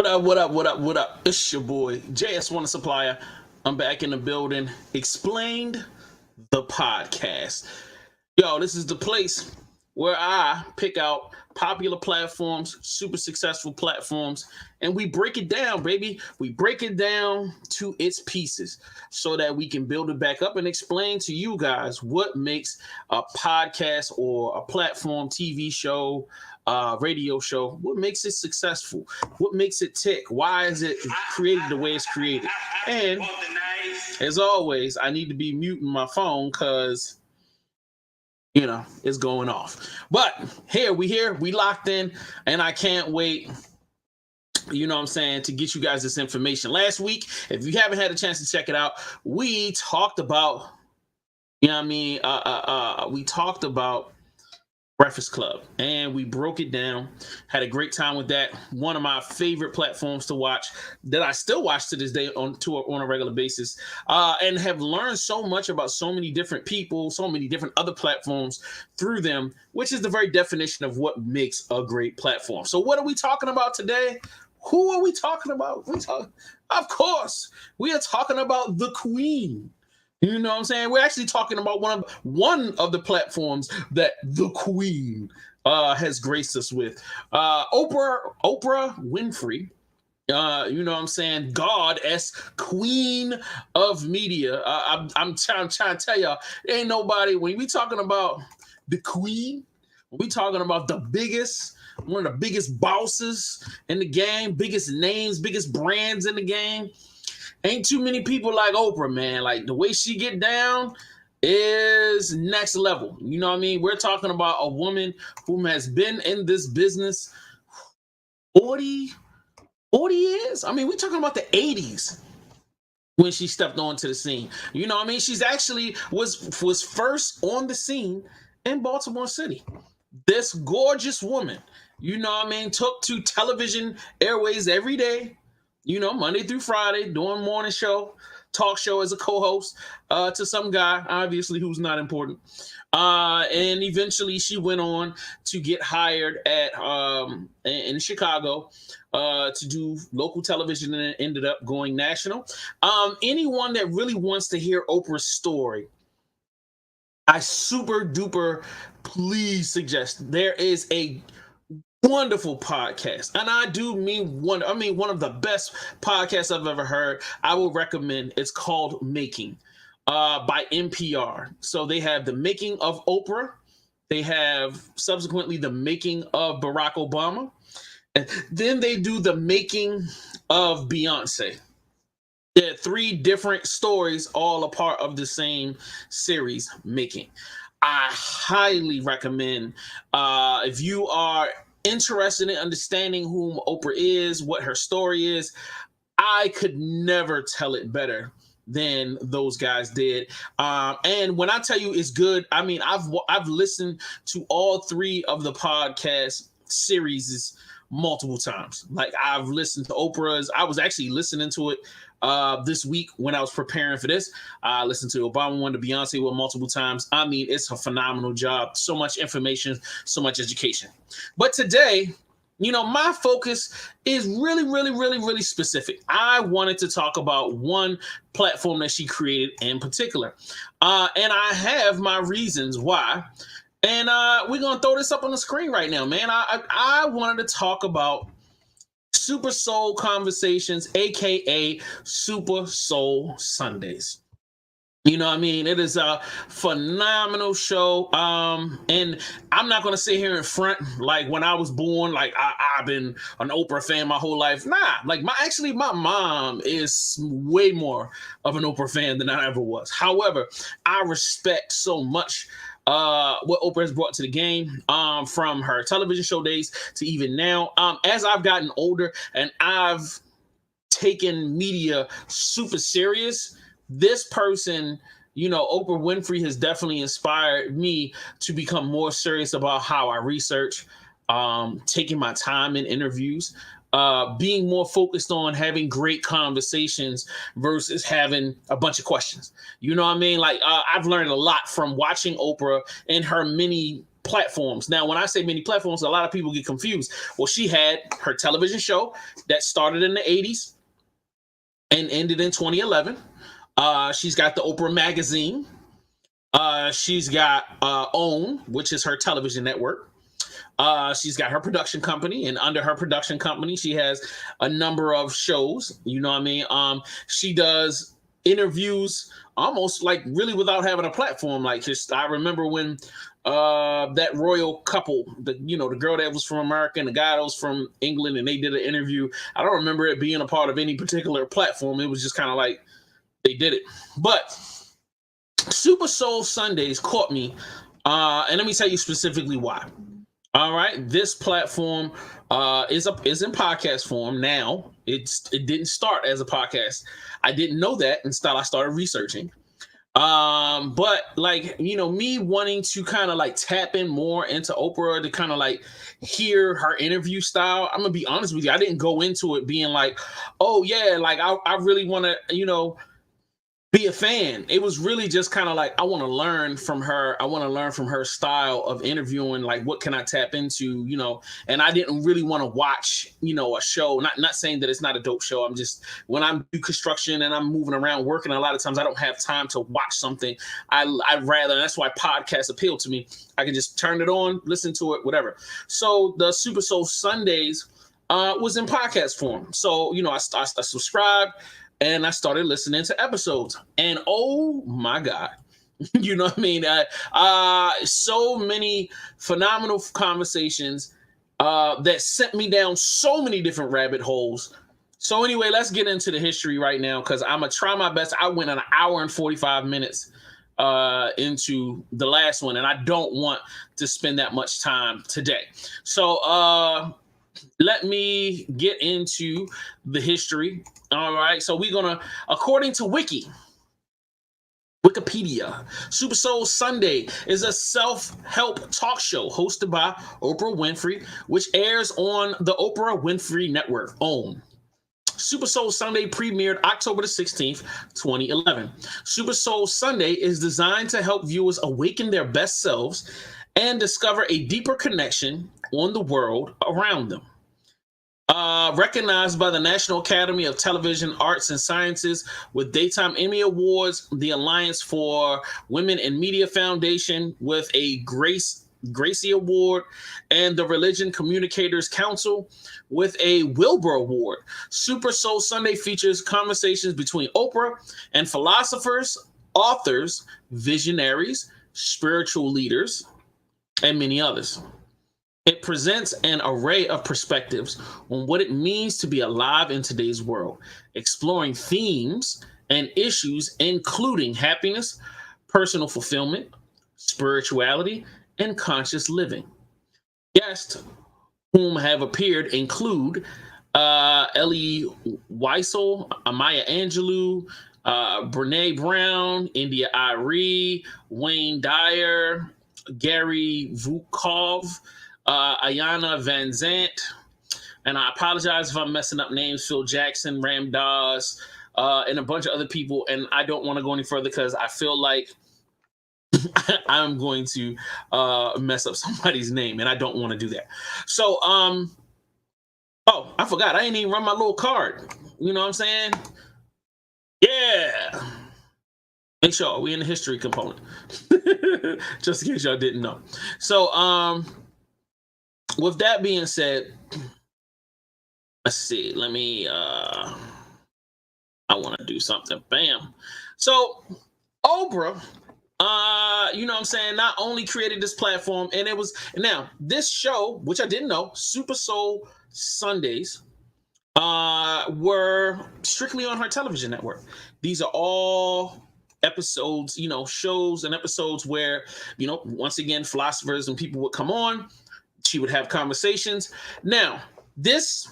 up, what up, what up, what up? It's your boy, JS1 Supplier. I'm back in the building. Explained the podcast. Yo, this is the place where I pick out popular platforms, super successful platforms, and we break it down, baby. We break it down to its pieces so that we can build it back up and explain to you guys what makes a podcast or a platform, TV show, radio show, what makes it successful, what makes it tick, why is it created the way it's created. And as always, I need to be muting my phone because it's going off. But we locked in, and I can't wait, to get you guys this information. Last week, if you haven't had a chance to check it out, we talked about, we talked about Breakfast Club, and we broke it down, had a great time with that. One of my favorite platforms to watch that I still watch to this day on a regular basis, and have learned so much about so many different people, so many different other platforms through them, which is the very definition of what makes a great platform. So what are we talking about today? Who are we talking about? Of course, we are talking about the Queen. You know what I'm saying? We're actually talking about one of the platforms that the Queen has graced us with. Oprah Winfrey. Goddess, Queen of Media. I'm trying to tell y'all, ain't nobody, when we talking about the Queen, when we talking about one of the biggest bosses in the game, biggest names, biggest brands in the game, ain't too many people like Oprah, man. Like, the way she get down is next level. You know what I mean? We're talking about a woman who has been in this business 40 years. I mean, we're talking about the 80s when she stepped onto the scene. You know what I mean? She's actually was first on the scene in Baltimore City. This gorgeous woman, took to television airways every day, Monday through Friday, doing morning show, talk show as a co-host to some guy, obviously, who's not important. And eventually she went on to get hired in Chicago to do local television, and ended up going national. Anyone that really wants to hear Oprah's story, I super duper please suggest there is a wonderful podcast, and I do mean one of the best podcasts I've ever heard. I will recommend. It's called Making by NPR. So they have the making of Oprah, they have subsequently the making of Barack Obama, and then they do the making of Beyonce. Yeah, 3 different stories, all a part of the same series, Making. I highly recommend, if you are interested in understanding whom Oprah is, what her story is, I could never tell it better than those guys did. And when I tell you it's good, I mean, I've listened to all 3 of the podcast series multiple times. Like, I've listened to Oprah's. I was actually listening to it this week when I was preparing for this. I listened to Obama one, to Beyonce one multiple times. I mean, it's a phenomenal job. So much information, so much education. But today, my focus is really, really, really, really specific. I wanted to talk about one platform that she created in particular. And I have my reasons why. And we're going to throw this up on the screen right now, man. I wanted to talk about Super Soul Conversations, aka Super Soul Sundays. You know what I mean? It is a phenomenal show. And I'm not going to sit here in front like when I was born, like I've been an Oprah fan my whole life. Nah, like my mom is way more of an Oprah fan than I ever was. However, I respect so much what Oprah has brought to the game, from her television show days to even now. As I've gotten older and I've taken media super serious, this person, Oprah Winfrey, has definitely inspired me to become more serious about how I research, taking my time in interviews, being more focused on having great conversations versus having a bunch of questions. You know what I mean? Like, I've learned a lot from watching Oprah and her many platforms. Now, when I say many platforms, a lot of people get confused. Well, she had her television show that started in the 80s and ended in 2011. She's got the Oprah magazine. She's got OWN, which is her television network. She's got her production company, and under her production company, she has a number of shows. You know what I mean? She does interviews almost like really without having a platform. Like, just I remember when that royal couple, the girl that was from America and the guy that was from England, and they did an interview. I don't remember it being a part of any particular platform. It was just kind of like they did it. But Super Soul Sundays caught me, and let me tell you specifically why. All right, this platform is in podcast form now. It didn't start as a podcast. I didn't know that until I started researching. But like, me wanting to kind of like tap in more into Oprah to kind of like hear her interview style. I'm gonna be honest with you. I didn't go into it being like, oh yeah, like I really want to, be a fan. It was really just kind of like, I want to learn from her. I want to learn from her style of interviewing. Like, what can I tap into, and I didn't really want to watch, a show, not saying that it's not a dope show. I'm just, when I'm do construction and I'm moving around working, a lot of times I don't have time to watch something. I'd rather, and that's why podcasts appeal to me. I can just turn it on, listen to it, whatever. So the Super Soul Sundays was in podcast form. So, I subscribed, and I started listening to episodes, and oh my God, you know what I mean? So many phenomenal conversations that sent me down so many different rabbit holes. So anyway, let's get into the history right now, because I'm going to try my best. I went an hour and 45 minutes into the last one, and I don't want to spend that much time today. So let me get into the history. All right. So we're going to, according to Wikipedia, Super Soul Sunday is a self-help talk show hosted by Oprah Winfrey, which airs on the Oprah Winfrey Network, OWN. Super Soul Sunday premiered October the 16th, 2011. Super Soul Sunday is designed to help viewers awaken their best selves and discover a deeper connection on the world around them. Recognized by the National Academy of Television Arts and Sciences with Daytime Emmy Awards, the Alliance for Women in Media Foundation with a Gracie Award, and the Religion Communicators Council with a Wilbur Award. Super Soul Sunday features conversations between Oprah and philosophers, authors, visionaries, spiritual leaders, and many others. It presents an array of perspectives on what it means to be alive in today's world, exploring themes and issues including happiness, personal fulfillment, spirituality, and conscious living. Guests whom have appeared include Elie Wiesel, Maya Angelou, Brene Brown, India Arie, Wayne Dyer, Gary Vukov, Ayana Van Zant, and I apologize if I'm messing up names, Phil Jackson, Ram Dass, and a bunch of other people, and I don't want to go any further because I feel like I'm going to mess up somebody's name, and I don't want to do that. So, oh, I forgot. I ain't even run my little card. You know what I'm saying? Yeah. Make sure we in the history component. Just in case y'all didn't know. So, with that being said, let's see. Let me, I want to do something. Bam. So, Oprah, you know what I'm saying, not only created this platform, and it was, now, this show, which I didn't know, Super Soul Sundays, were strictly on her television network. These are all episodes, shows and episodes where, once again, philosophers and people would come on. She would have conversations. Now, this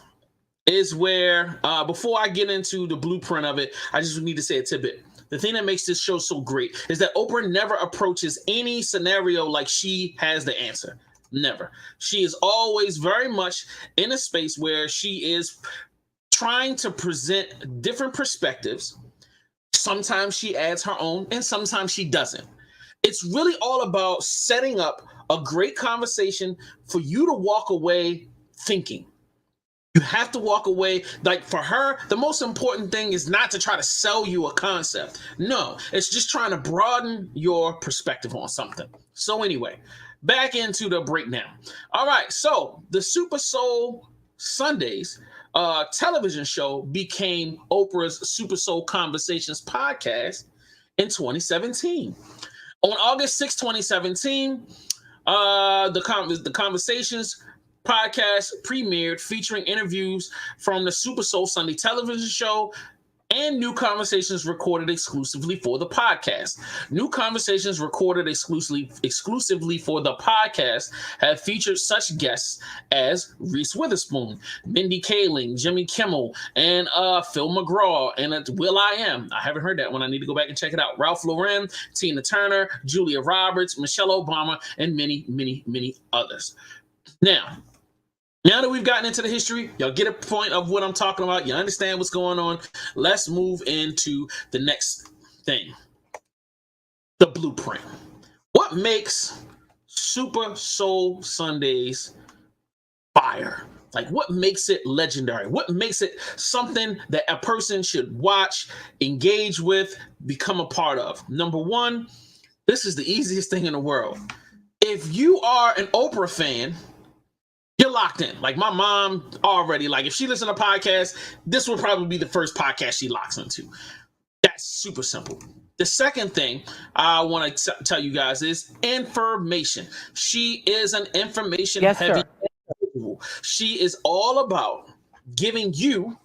is where, before I get into the blueprint of it, I just need to say a tidbit. The thing that makes this show so great is that Oprah never approaches any scenario like she has the answer. Never. She is always very much in a space where she is trying to present different perspectives. Sometimes she adds her own, and sometimes she doesn't. It's really all about setting up a great conversation for you to walk away thinking. You have to walk away, like for her, the most important thing is not to try to sell you a concept. No, it's just trying to broaden your perspective on something. So anyway, back into the breakdown. All right, so the Super Soul Sundays television show became Oprah's Super Soul Conversations podcast in 2017. On August 6, 2017, the Conversations podcast premiered, featuring interviews from the Super Soul Sunday television show and new conversations recorded exclusively for the podcast. New conversations recorded exclusively for the podcast have featured such guests as Reese Witherspoon, Mindy Kaling, Jimmy Kimmel, and Phil McGraw, and will.i.am. I haven't heard that one. I need to go back and check it out. Ralph Lauren, Tina Turner, Julia Roberts, Michelle Obama, and many, many, many others. Now that we've gotten into the history, y'all get a point of what I'm talking about. You understand what's going on. Let's move into the next thing. The blueprint. What makes Super Soul Sundays fire? Like, what makes it legendary? What makes it something that a person should watch, engage with, become a part of? Number one, this is the easiest thing in the world. If you are an Oprah fan, you're locked in. Like my mom already, like if she listens to podcasts, this will probably be the first podcast she locks into. That's super simple. The second thing I want to tell you guys is information. She is an information heavy individual. She is all about giving you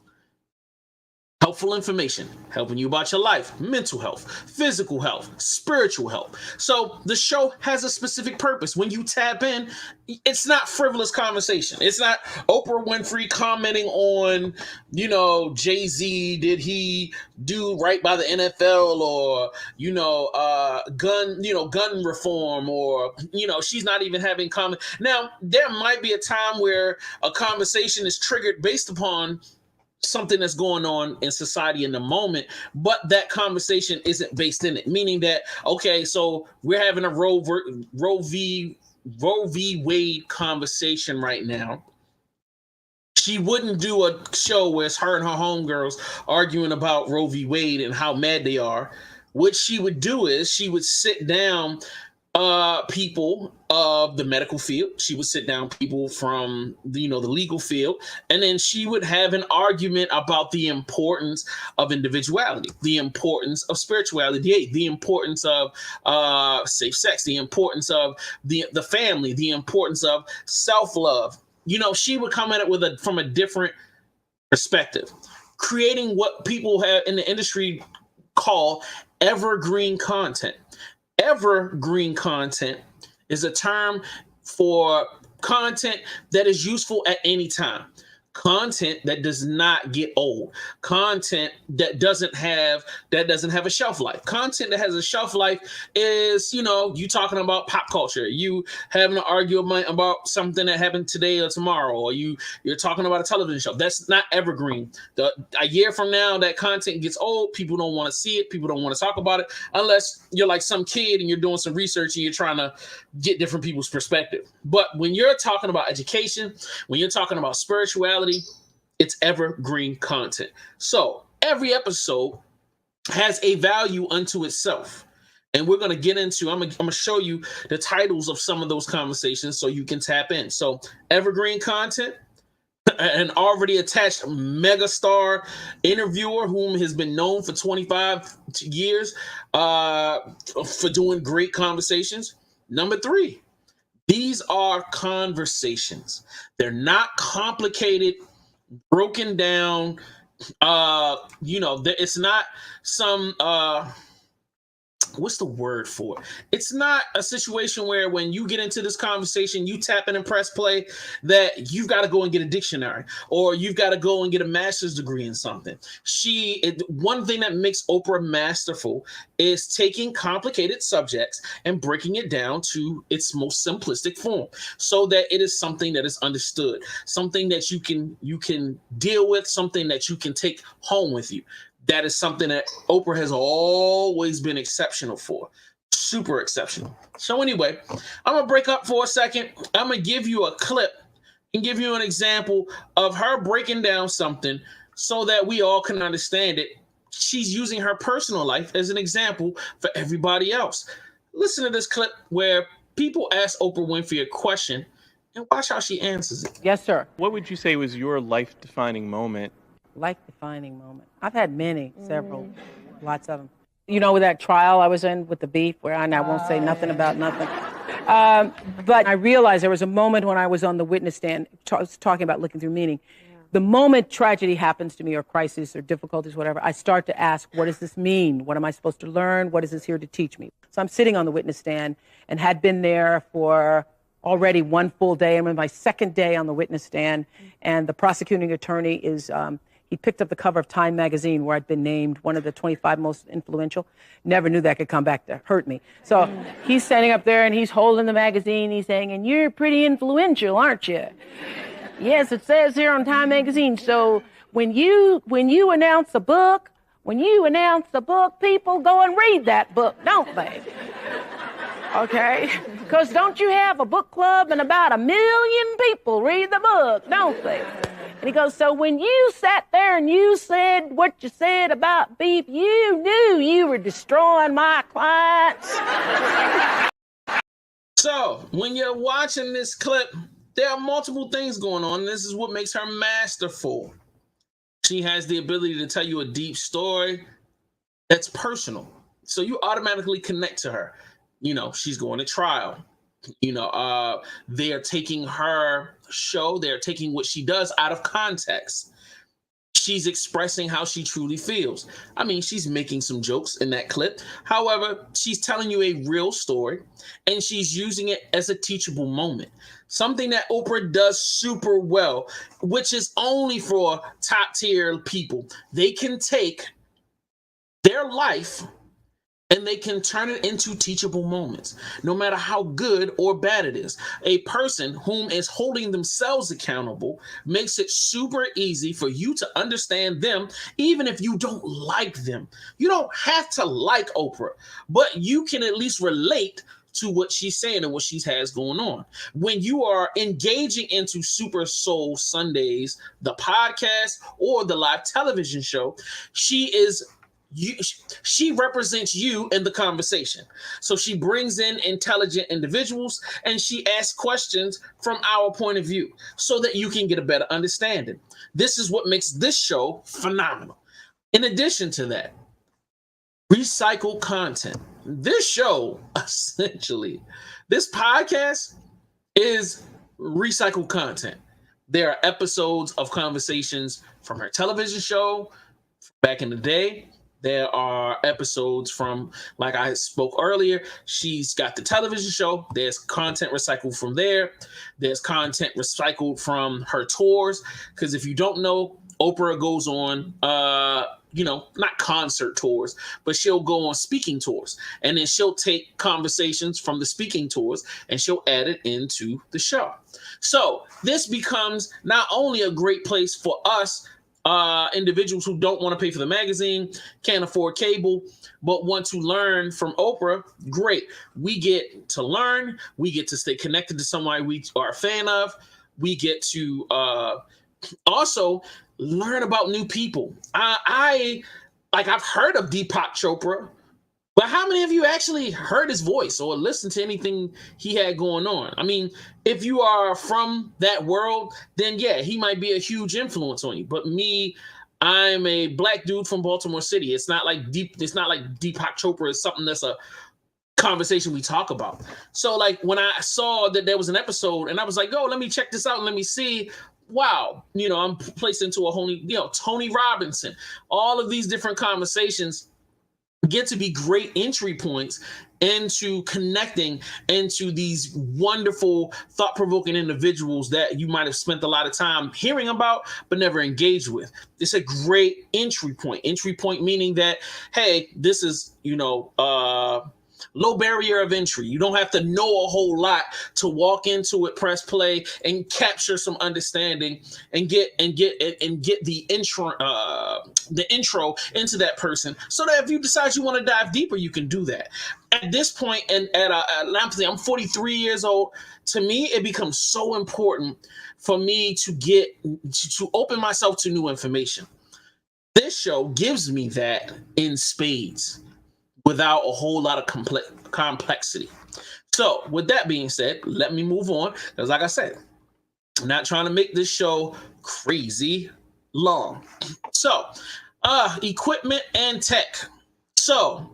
helpful information, helping you about your life, mental health, physical health, spiritual health. So the show has a specific purpose. When you tap in, it's not frivolous conversation. It's not Oprah Winfrey commenting on, Jay-Z, did he do right by the NFL, or, gun reform, or, she's not even having comment. Now, there might be a time where a conversation is triggered based upon something that's going on in society in the moment, but that conversation isn't based in it. Meaning that, okay, so we're having a Roe v. Wade conversation right now. She wouldn't do a show where it's her and her homegirls arguing about Roe v. Wade and how mad they are. What she would do is she would sit down people of the medical field. She would sit down people from the legal field, and then she would have an argument about the importance of individuality, the importance of spirituality, the importance of safe sex, the importance of the family, the importance of self-love. She would come at it from a different perspective, creating what people have in the industry call evergreen content. Evergreen content is a term for content that is useful at any time. Content that does not get old. Content that doesn't have a shelf life. Content that has a shelf life is, you talking about pop culture. You having an argument about something that happened today or tomorrow, or you're talking about a television show. That's not evergreen. A year from now, that content gets old. People don't want to see it. People don't want to talk about it unless you're like some kid and you're doing some research and you're trying to get different people's perspective. But when you're talking about education, when you're talking about spirituality, it's evergreen content. So every episode has a value unto itself. And we're going to get into, I'm going to show you the titles of some of those conversations so you can tap in. So evergreen content, an already attached megastar interviewer whom has been known for 25 years for doing great conversations. Number 3, these are conversations. They're not complicated, broken down. It's not some what's the word for it? It's not a situation where when you get into this conversation, you tap in and press play, that you've got to go and get a dictionary or you've got to go and get a master's degree in something. One thing that makes Oprah masterful is taking complicated subjects and breaking it down to its most simplistic form so that it is something that is understood, something that you can deal with, something that you can take home with you. That is something that Oprah has always been exceptional for. Super exceptional. So anyway, I'm gonna break up for a second. I'm gonna give you a clip and give you an example of her breaking down something so that we all can understand it. She's using her personal life as an example for everybody else. Listen to this clip where people ask Oprah Winfrey a question and watch how she answers it. Yes, sir. What would you say was your life-defining moment? Life-defining moment. I've had many, several, lots of them. You know, with that trial I was in with the beef, where I won't say nothing about nothing. But I realized there was a moment when I was on the witness stand talking about looking through meaning. The moment tragedy happens to me, or crisis, or difficulties, whatever, I start to ask, what does this mean? What am I supposed to learn? What is this here to teach me? So I'm sitting on the witness stand and had been there for already one full day. I'm in my second day on the witness stand, and the prosecuting attorney is, he picked up the cover of Time magazine where I'd been named one of the 25 most influential. Never knew that could come back to hurt me. So he's standing up there and he's holding the magazine. He's saying, and you're pretty influential, aren't you? Yes, it says here on Time magazine. So when you announce a book, people go and read that book, don't they? Okay? Because don't you have a book club and about 1 million people read the book, don't they? And he goes, so when you sat there and you said what you said about beef, you knew you were destroying my clients. So when you're watching this clip, there are multiple things going on. This is what makes her masterful. She has the ability to tell you a deep story that's personal. So you automatically connect to her. You know, she's going to trial. You know, they are taking her show, they're taking what she does out of context. She's expressing how she truly feels. I mean, she's making some jokes in that clip. However, she's telling you a real story, and she's using it as a teachable moment. Something that Oprah does super well, which is only for top tier people. They can take their life and they can turn it into teachable moments, no matter how good or bad it is. A person whom is holding themselves accountable makes it super easy for you to understand them, even if you don't like them. You don't have to like Oprah, but you can at least relate to what she's saying and what she has going on. When you are engaging into Super Soul Sundays, the podcast, or the live television show, she represents you in the conversation. So she brings in intelligent individuals and she asks questions from our point of view so that you can get a better understanding. This is what makes this show phenomenal. In addition to that, recycled content. This show, essentially, this podcast is recycled content. There are episodes of conversations from her television show back in the day. There are episodes from, like I spoke earlier, she's got the television show. There's content recycled from there. There's content recycled from her tours. Because if you don't know, Oprah goes on, not concert tours, but she'll go on speaking tours. And then she'll take conversations from the speaking tours and she'll add it into the show. So this becomes not only a great place for us, individuals who don't want to pay for the magazine, can't afford cable, but want to learn from Oprah. Great. We get to learn. We get to stay connected to somebody we are a fan of. We get to also learn about new people. I've heard of Deepak Chopra, but how many of you actually heard his voice or listened to anything he had going on? I mean, if you are from that world, then yeah, he might be a huge influence on you. But me, I'm a black dude from Baltimore City. It's not like Deepak Chopra is something that's a conversation we talk about. So like when I saw that there was an episode and I was like, oh, let me check this out and let me see. Wow, I'm placed into a whole new, Tony Robinson, all of these different conversations get to be great entry points into connecting into these wonderful, thought-provoking individuals that you might have spent a lot of time hearing about, but never engaged with. It's a great entry point. Entry point meaning that, hey, this is, low barrier of entry. You don't have to know a whole lot to walk into it, press play, and capture some understanding, and get the intro into that person, so that if you decide you want to dive deeper, you can do that. At this point, and I'm 43 years old. To me, it becomes so important for me to open myself to new information. This show gives me that in spades, without a whole lot of complexity. So, with that being said, let me move on, because like I said, I'm not trying to make this show crazy long. So, equipment and tech. So,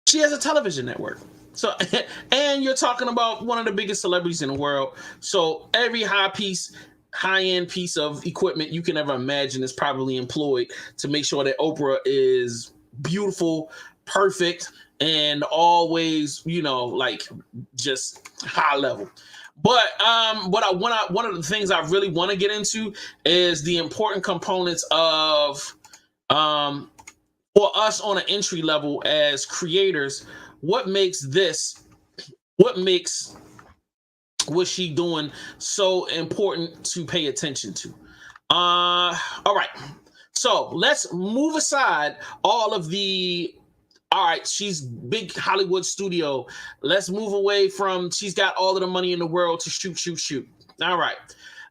she has a television network. So, and you're talking about one of the biggest celebrities in the world. So every high-end piece of equipment you can ever imagine is probably employed to make sure that Oprah is beautiful, perfect, and always, like, just high level. But one of the things I really want to get into is the important components of for us on an entry level as creators. What makes what she doing so important to pay attention to? All right. So let's move aside all right, she's big Hollywood studio. Let's move away from she's got all of the money in the world to shoot. All right.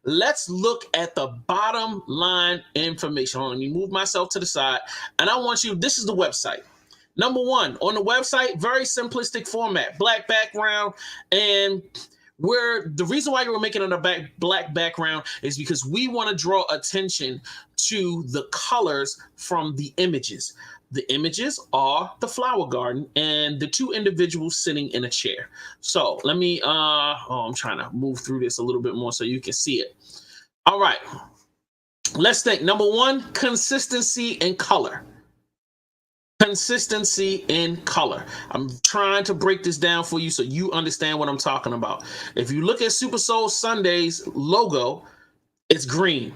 Let's look at the bottom line information. Let me move myself to the side. And I want you, this is the website. Number one, on the website, very simplistic format, black background. And the reason why you're making it a black background is because we want to draw attention to the colors from the images. The images are the flower garden and the two individuals sitting in a chair. So let me, I'm trying to move through this a little bit more so you can see it. All right. Let's think. Number one, consistency and color. Consistency in color. I'm trying to break this down for you so you understand what I'm talking about. If you look at Super Soul Sunday's logo, it's green.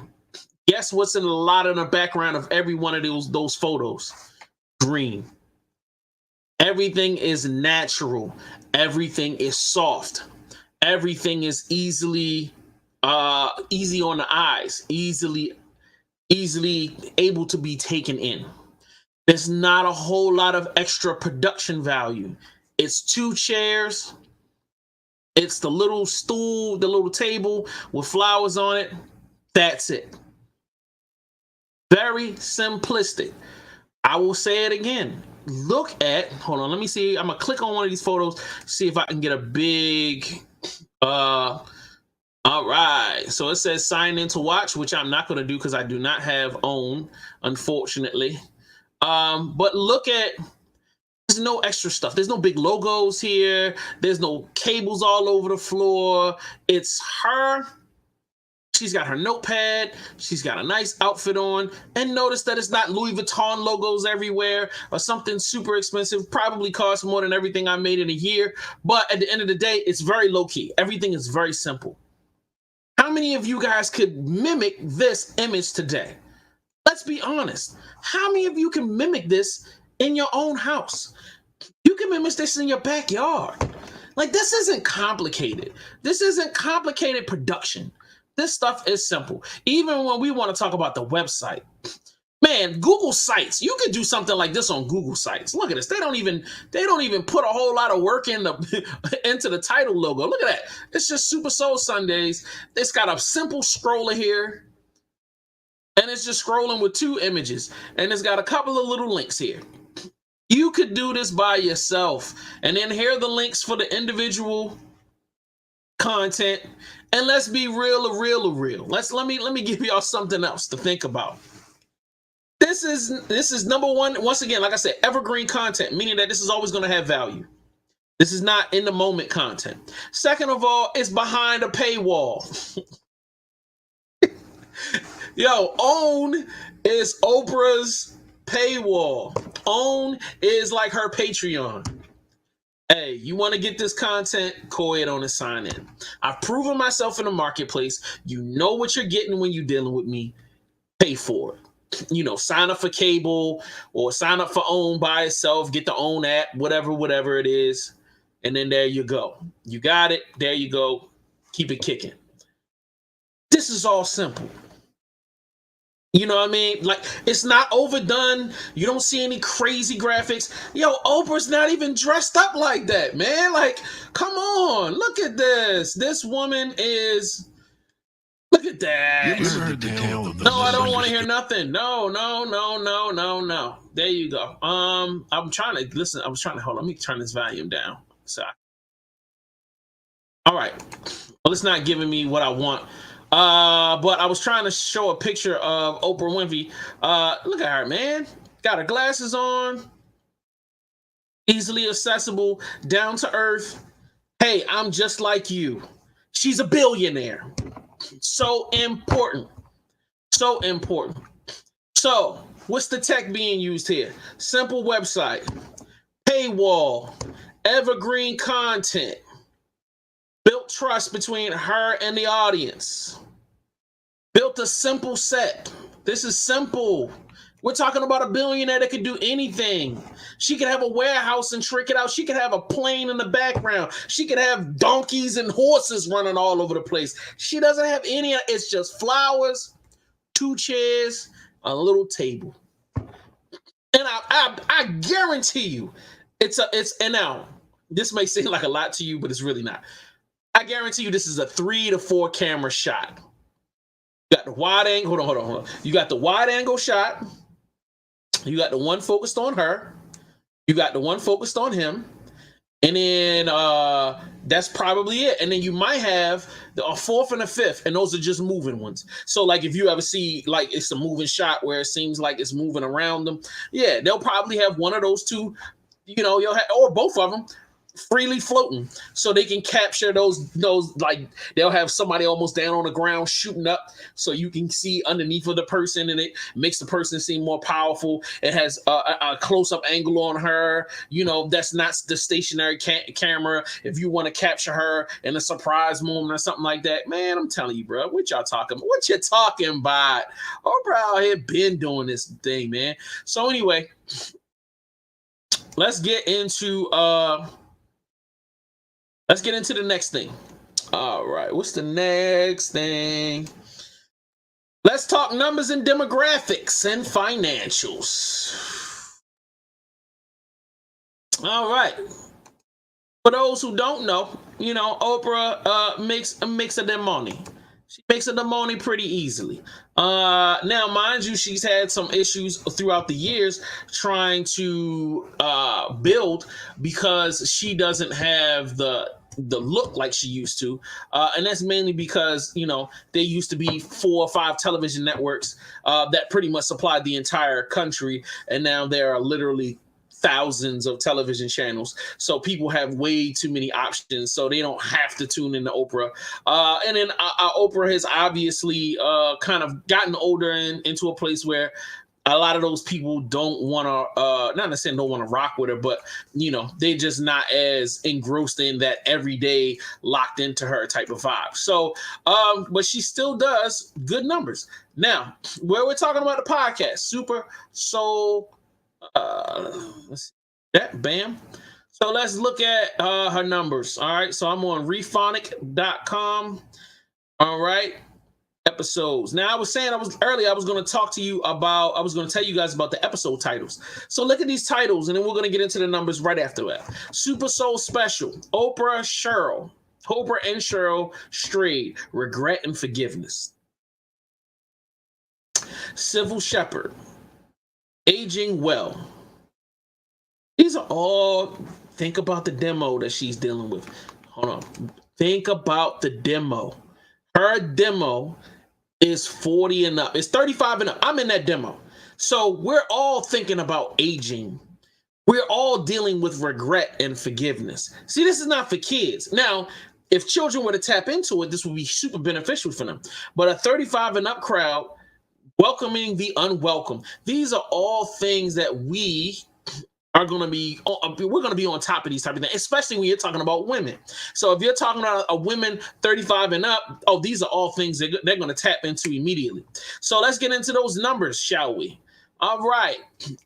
Guess what's in a lot of the background of every one of those photos? Green. Everything is natural. Everything is soft. Everything is easy on the eyes, easily able to be taken in. There's not a whole lot of extra production value. It's two chairs. It's the little stool, the little table with flowers on it. That's it. Very simplistic. I will say it again. Hold on, let me see. I'm gonna click on one of these photos, see if I can get a big, all right. So it says sign in to watch, which I'm not gonna do because I do not have OWN, unfortunately. But look at, there's no extra stuff. There's no big logos here. There's no cables all over the floor. It's her. She's got her notepad. She's got a nice outfit on. And notice that it's not Louis Vuitton logos everywhere or something super expensive. Probably costs more than everything I made in a year. But at the end of the day, it's very low key. Everything is very simple. How many of you guys could mimic this image today? Let's be honest. How many of you can mimic this in your own house? You can mimic this in your backyard. Like, this isn't complicated. This isn't complicated production. This stuff is simple. Even when we want to talk about the website, man, Google Sites, you could do something like this on Google Sites. Look at this. They don't even put a whole lot of work into the title logo. Look at that. It's just Super Soul Sundays. It's got a simple scroller here. And it's just scrolling with two images. And it's got a couple of little links here. You could do this by yourself. And then here are the links for the individual content. And let's be real. Let me give y'all something else to think about. This is number one. Once again, like I said, evergreen content, meaning that this is always going to have value. This is not in the moment content. Second of all, it's behind a paywall. Yo, OWN is Oprah's paywall. OWN is like her Patreon. Hey, you want to get this content? Go ahead on and sign in. I've proven myself in the marketplace. You know what you're getting when you're dealing with me. Pay for it. sign up for cable or sign up for OWN by itself, get the OWN app, whatever it is. And then there you go. You got it. There you go. Keep it kicking. This is all simple. You know what I mean? Like, it's not overdone. You don't see any crazy graphics. Yo, Oprah's not even dressed up like that, man. Like, come on. Look at this. This woman is... Look at that. You heard the tale of the No, I don't want to hear nothing. No. There you go. I'm trying to listen. I was trying to hold on. Let me turn this volume down. Sorry. All right. Well, it's not giving me what I want. But I was trying to show a picture of Oprah Winfrey. Look at her, man. Got her glasses on. Easily accessible, down to earth. Hey, I'm just like you. She's a billionaire. So important. So important. So, what's the tech being used here? Simple website. Paywall. Evergreen Content. Built trust between her and the audience. Built a simple set. This is simple. We're talking about a billionaire that could do anything. She could have a warehouse and trick it out. She could have a plane in the background. She could have donkeys and horses running all over the place. She doesn't have any. It's just flowers, 2 chairs, a little table. And I guarantee you, and now this may seem like a lot to you, but it's really not. I guarantee you this is a 3 to 4 camera shot. You got the wide angle. Hold on. You got the wide angle shot. You got the one focused on her. You got the one focused on him. And then that's probably it. And then you might have a 4th and a 5th, and those are just moving ones. So like if you ever see like it's a moving shot where it seems like it's moving around them, yeah, they'll probably have one of those two, you'll have, or both of them, freely floating, so they can capture those like they'll have somebody almost down on the ground shooting up, so you can see underneath of the person, and it makes the person seem more powerful. It has a close-up angle on her. That's not the stationary camera. If you want to capture her in a surprise moment or something like that, man, I'm telling you, bro, what you talking about? Oprah out here been doing this thing, man. So anyway, let's get into the next thing. All right, what's the next thing? Let's talk numbers and demographics and financials. All right. For those who don't know, Oprah makes of their money. She makes of the money pretty easily. Now, mind you, she's had some issues throughout the years trying to build, because she doesn't have the look like she used to. And that's mainly because, there used to be 4 or 5 television networks that pretty much supplied the entire country. And now there are literally thousands of television channels. So people have way too many options, so they don't have to tune into Oprah. And then Oprah has obviously kind of gotten older and into a place where a lot of those people don't want to, not necessarily don't want to rock with her, but, they're just not as engrossed in that everyday locked into her type of vibe. So, but she still does good numbers. Now, where we're talking about the podcast, Super Soul, let's see that, bam. So let's look at her numbers. All right, so I'm on rephonic.com. All right, episodes. Now I was saying I was going to tell you guys about the episode titles. So look at these titles, and then we're going to get into the numbers right after that. Super Soul Special, Oprah and Cheryl strayed, regret and forgiveness. Civil Shepherd, aging well. These are all, think about the demo that she's dealing with. Hold on. Think about the demo. Her demo is 40 and up. It's 35 and up. I'm in that demo. So we're all thinking about aging. We're all dealing with regret and forgiveness. See, this is not for kids. Now, if children were to tap into it, this would be super beneficial for them. But a 35 and up crowd, welcoming the unwelcome. These are all things that we are going to be, we're going to be on top of these type of things, especially when you're talking about women. So if you're talking about a women 35 and up, these are all things they're going to tap into immediately. So let's get into those numbers, shall we? All right.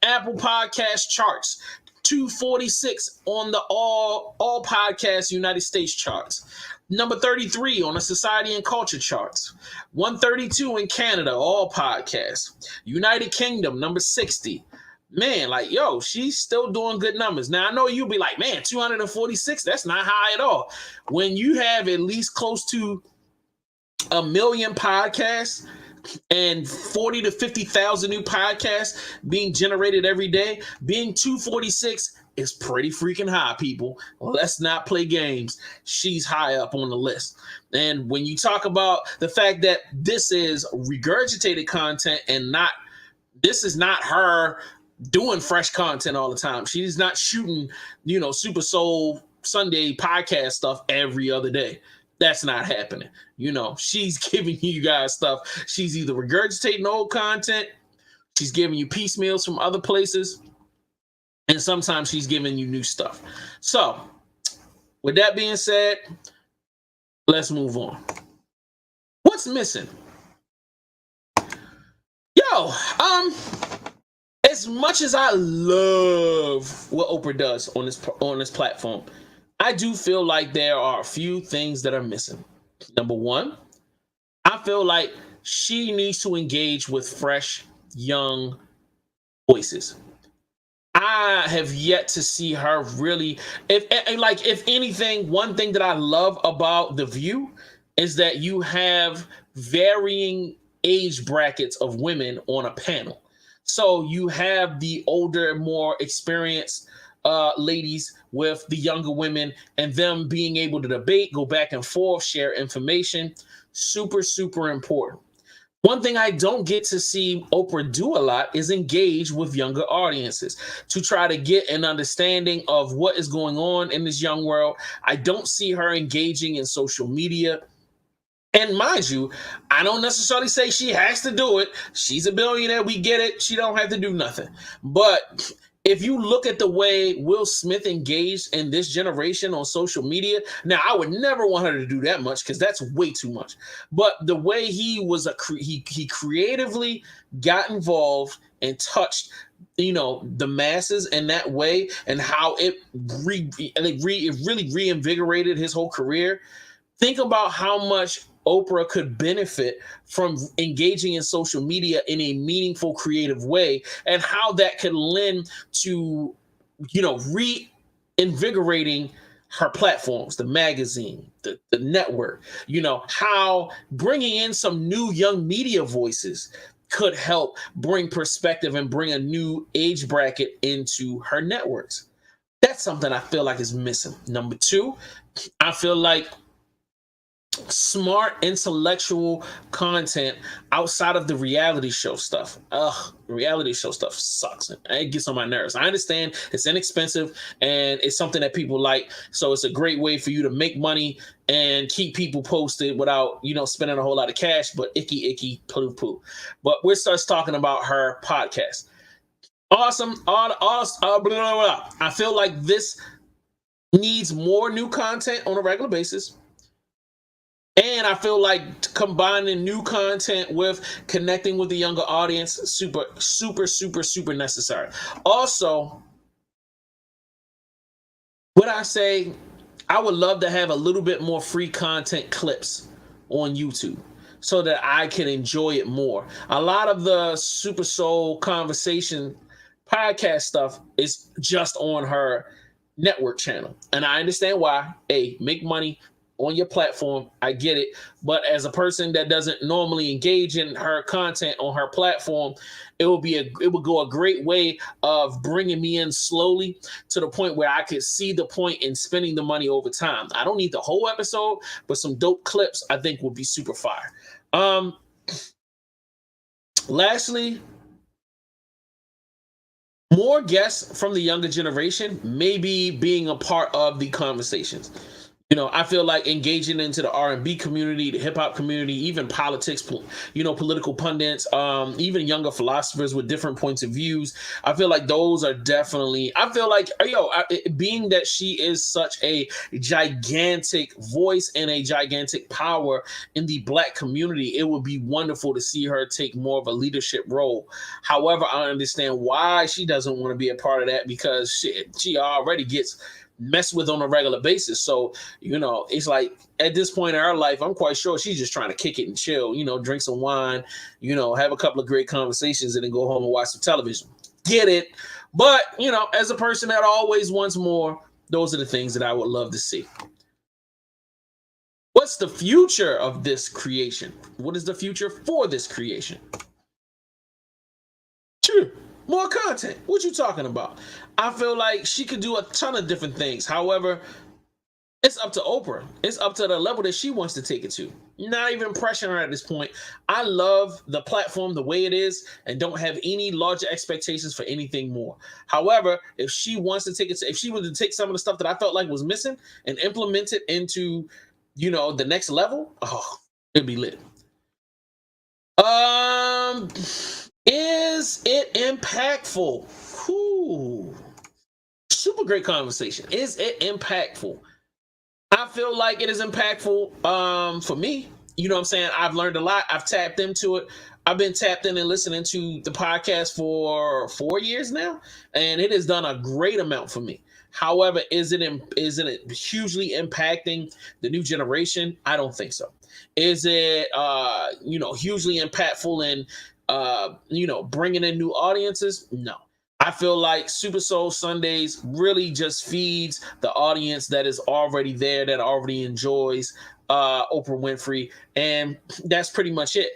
Apple Podcast charts. 246 on the all podcasts United States charts. Number 33 on the Society and Culture charts. 132 in Canada, all podcasts. United Kingdom, number 60. Man, like, yo, she's still doing good numbers. Now, I know you'll be like, man, 246, that's not high at all. When you have at least close to 1 million podcasts and 40 to 50,000 new podcasts being generated every day, being 246 is pretty freaking high, people. Let's not play games. She's high up on the list. And when you talk about the fact that this is regurgitated content and this is not her doing fresh content all the time. She's not shooting, Super Soul Sunday podcast stuff every other day. That's not happening. She's giving you guys stuff. She's either regurgitating old content, she's giving you piecemeals from other places, and sometimes she's giving you new stuff. So, with that being said, let's move on. What's missing? As much as I love what Oprah does on this platform, I do feel like there are a few things that are missing. Number one, I feel like she needs to engage with fresh, young voices. I have yet to see her really, if anything, one thing that I love about The View is that you have varying age brackets of women on a panel. So you have the older, more experienced ladies with the younger women, and them being able to debate, go back and forth, share information. Super, super important. One thing I don't get to see Oprah do a lot is engage with younger audiences to try to get an understanding of what is going on in this young world. I don't see her engaging in social media. And mind you, I don't necessarily say she has to do it. She's a billionaire. We get it. She don't have to do nothing. But if you look at the way Will Smith engaged in this generation on social media, now I would never want her to do that much because that's way too much. But the way he was he creatively got involved and touched, the masses in that way, and how it really reinvigorated his whole career. Think about how much Oprah could benefit from engaging in social media in a meaningful, creative way, and how that could lend to, reinvigorating her platforms, the magazine, the network, how bringing in some new young media voices could help bring perspective and bring a new age bracket into her networks. That's something I feel like is missing. Number two, I feel like smart intellectual content outside of the reality show stuff. Reality show stuff sucks. It gets on my nerves. I understand it's inexpensive and it's something that people like, so it's a great way for you to make money and keep people posted without spending a whole lot of cash. But icky poo. But we're starts talking about her podcast. Awesome. Blah, blah, blah. I feel like this needs more new content on a regular basis. And I feel like combining new content with connecting with the younger audience, super, super, super, super necessary. Also, would I say I would love to have a little bit more free content clips on YouTube so that I can enjoy it more. A lot of the Super Soul Conversation podcast stuff is just on her network channel. And I understand why. Hey, make money on your platform, I get it. But as a person that doesn't normally engage in her content on her platform, it would go a great way of bringing me in slowly to the point where I could see the point in spending the money over time. I don't need the whole episode, but some dope clips I think would be super fire. Lastly, more guests from the younger generation maybe being a part of the conversations. I feel like engaging into the R&B community, the hip hop community, even politics, political pundits, even younger philosophers with different points of views. I feel like those are definitely, I feel like, being that she is such a gigantic voice and a gigantic power in the Black community, it would be wonderful to see her take more of a leadership role. However, I understand why she doesn't want to be a part of that, because she already gets messed with on a regular basis. So, it's like at this point in her life, I'm quite sure she's just trying to kick it and chill, drink some wine, have a couple of great conversations and then go home and watch some television. Get it? But, as a person that always wants more, those are the things that I would love to see. What's the future of this creation? What is the future for this creation? Sure. More content. What you talking about? I feel like she could do a ton of different things. However, it's up to Oprah. It's up to the level that she wants to take it to. Not even pressuring her at this point. I love the platform the way it is and don't have any larger expectations for anything more. However, if she wants to take it, if she were to take some of the stuff that I felt like was missing and implement it into, the next level, it'd be lit. Is it impactful? Ooh. Super great conversation. Is it impactful? I feel like it is impactful for me. You know what I'm saying? I've learned a lot. I've tapped into it. I've been tapped in and listening to the podcast for 4 years now, and it has done a great amount for me. However, isn't it hugely impacting the new generation? I don't think so. Is it hugely impactful in bringing in new audiences? No. I feel like Super Soul Sundays really just feeds the audience that is already there, that already enjoys Oprah Winfrey, and that's pretty much it.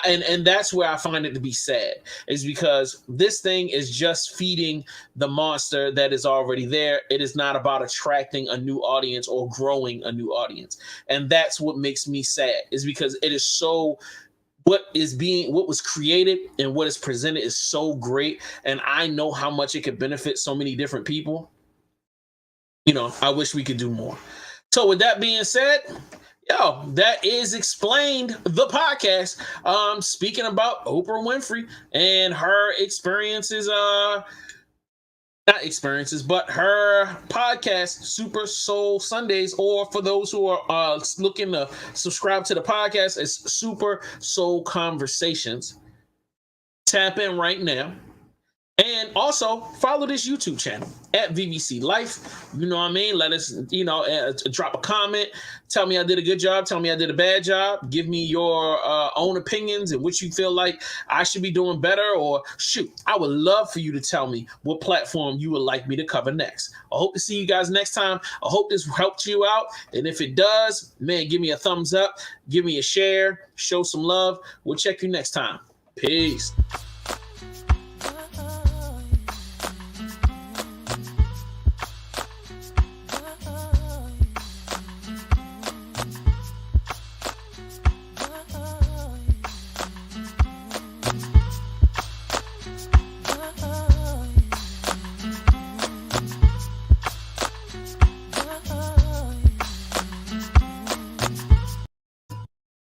And that's where I find it to be sad, is because this thing is just feeding the monster that is already there. It is not about attracting a new audience or growing a new audience. And that's what makes me sad, is because it is so, what was created and what is presented is so great. And I know how much it could benefit so many different people. I wish we could do more. So with that being said, that is Explained, the podcast. Speaking about Oprah Winfrey and her experiences, not experiences, but her podcast, Super Soul Sundays, or for those who are looking to subscribe to the podcast, it's Super Soul Conversations. Tap in right now. And also follow this YouTube channel at VVC Life. You know what I mean? Let us, drop a comment. Tell me I did a good job. Tell me I did a bad job. Give me your own opinions and what you feel like I should be doing better. Or shoot, I would love for you to tell me what platform you would like me to cover next. I hope to see you guys next time. I hope this helped you out. And if it does, man, give me a thumbs up. Give me a share. Show some love. We'll check you next time. Peace.